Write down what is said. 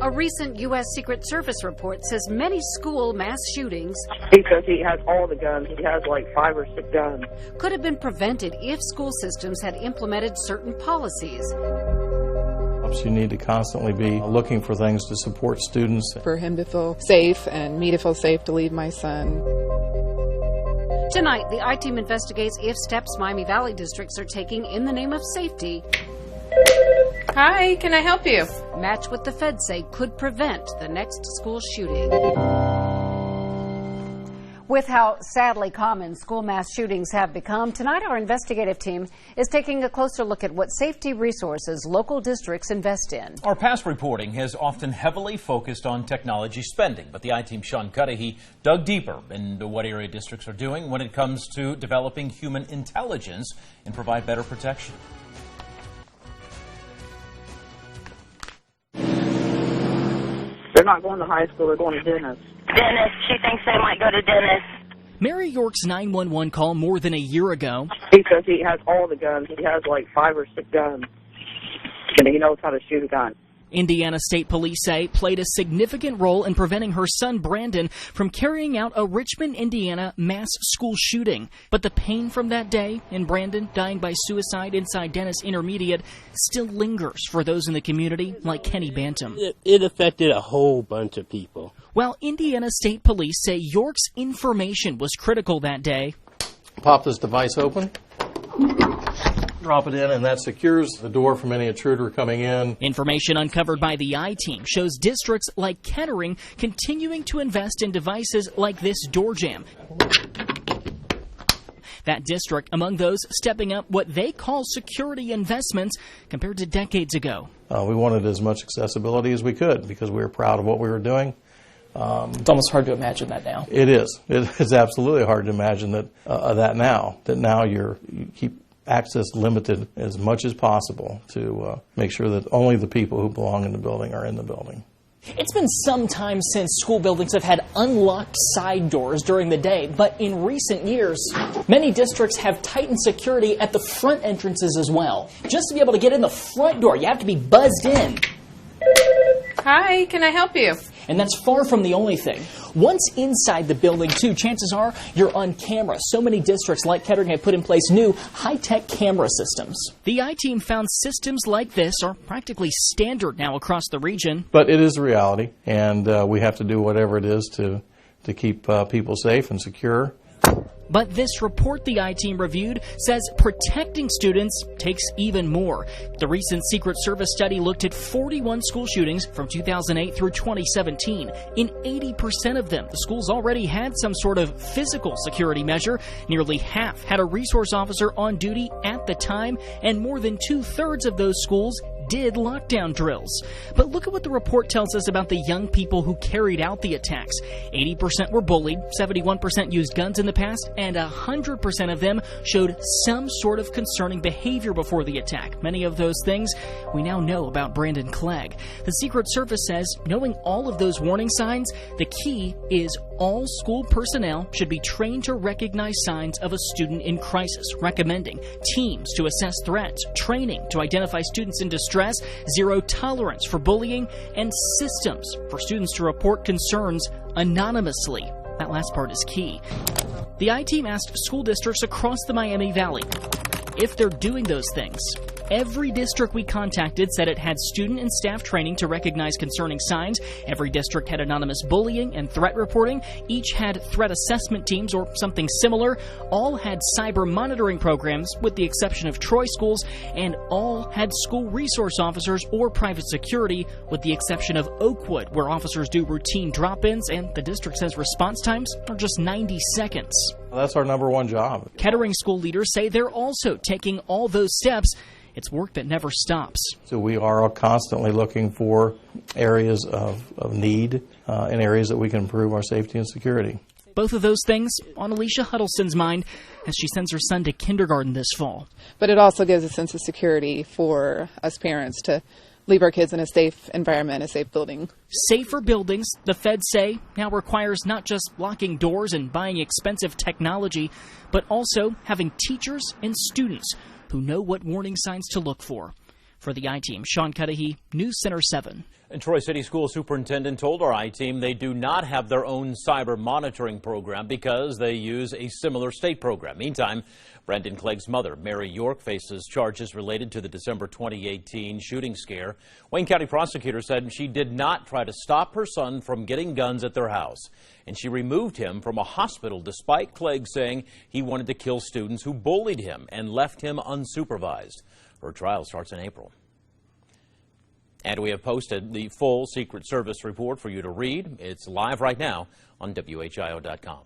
A recent U.S. Secret Service report says many school mass shootings, because he has all the guns, he has like 5 or 6 guns, could have been prevented if school systems had implemented certain policies. You need to constantly be looking for things to support students. For him to feel safe and me to feel safe to leave my son. Tonight, the I-Team investigates if steps Miami Valley districts are taking in the name of safety. Hi, can I help you? Match what the feds say could prevent the next school shooting. With how sadly common school mass shootings have become, tonight our investigative team is taking a closer look at what safety resources local districts invest in. Our past reporting has often heavily focused on technology spending, but the I-Team Sean Cudahy dug deeper into what area districts are doing when it comes to developing human intelligence and provide better protection. they're not going to high school, they're going to dentist. Dentist. She thinks they might go to dentist. Mary York's 911 call more than a year ago. Because he has all the guns. He has like 5 or 6 guns. And he knows how to shoot a gun. Indiana State Police say played a significant role in preventing her son Brandon from carrying out a Richmond, Indiana mass school shooting. But the pain from that day and Brandon dying by suicide inside Dennis Intermediate still lingers for those in the community like Kenny Bantam. It affected a whole bunch of people. While Indiana State Police say York's information was critical that day. Pop this device open. Drop it in, and that secures the door from any intruder coming in. Information uncovered by the I-Team shows districts like Kettering continuing to invest in devices like this door jamb. That district among those stepping up what they call security investments compared to decades ago. We wanted as much accessibility as we could because we were proud of what we were doing. It's almost hard to imagine that now. It is. It is absolutely hard to imagine that now you keep access limited as much as possible to make sure that only the people who belong in the building are in the building. It's been some time since school buildings have had unlocked side doors during the day, but in recent years, many districts have tightened security at the front entrances as well. Just to be able to get in the front door, you have to be buzzed in. Hi, can I help you? And that's far from the only thing. Once inside the building, too, chances are you're on camera. So many districts like Kettering have put in place new high-tech camera systems. The I-Team found systems like this are practically standard now across the region. But it is a reality, and we have to do whatever it is to keep people safe and secure. But this report the I-Team reviewed says protecting students takes even more. The recent Secret Service study looked at 41 school shootings from 2008 through 2017. In 80% of them, the schools already had some sort of physical security measure. Nearly half had a resource officer on duty at the time, and more than 2/3 of those schools did lockdown drills. But look at what the report tells us about the young people who carried out the attacks. 80% were bullied, 71% used guns in the past, and 100% of them showed some sort of concerning behavior before the attack. Many of those things we now know about Brandon Clegg. The Secret Service says knowing all of those warning signs, the key is all school personnel should be trained to recognize signs of a student in crisis, recommending teams to assess threats, training to identify students in distress, zero tolerance for bullying, and systems for students to report concerns anonymously. That last part is key. The I-Team asked school districts across the Miami Valley if they're doing those things. Every district we contacted said it had student and staff training to recognize concerning signs. Every district had anonymous bullying and threat reporting. Each had threat assessment teams or something similar. All had cyber monitoring programs, with the exception of Troy schools, and all had school resource officers or private security, with the exception of Oakwood, where officers do routine drop-ins, and the district says response times are just 90 seconds. That's our number one job. Kettering school leaders say they're also taking all those steps. It's work that never stops. So we are constantly looking for areas of need and areas that we can improve our safety and security. Both of those things on Alicia Huddleston's mind as she sends her son to kindergarten this fall. But it also gives a sense of security for us parents to leave our kids in a safe environment, a safe building. Safer buildings, the feds say, now requires not just locking doors and buying expensive technology, but also having teachers and students who know what warning signs to look for. For the I-Team, Sean Cudahy, News Center 7. And Troy City School Superintendent told our I-Team they do not have their own cyber monitoring program because they use a similar state program. Meantime, Brendan Clegg's mother, Mary York, faces charges related to the December 2018 shooting scare. Wayne County prosecutors said she did not try to stop her son from getting guns at their house, and she removed him from a hospital despite Clegg saying he wanted to kill students who bullied him and left him unsupervised. Her trial starts in April. And we have posted the full Secret Service report for you to read. It's live right now on WHIO.com.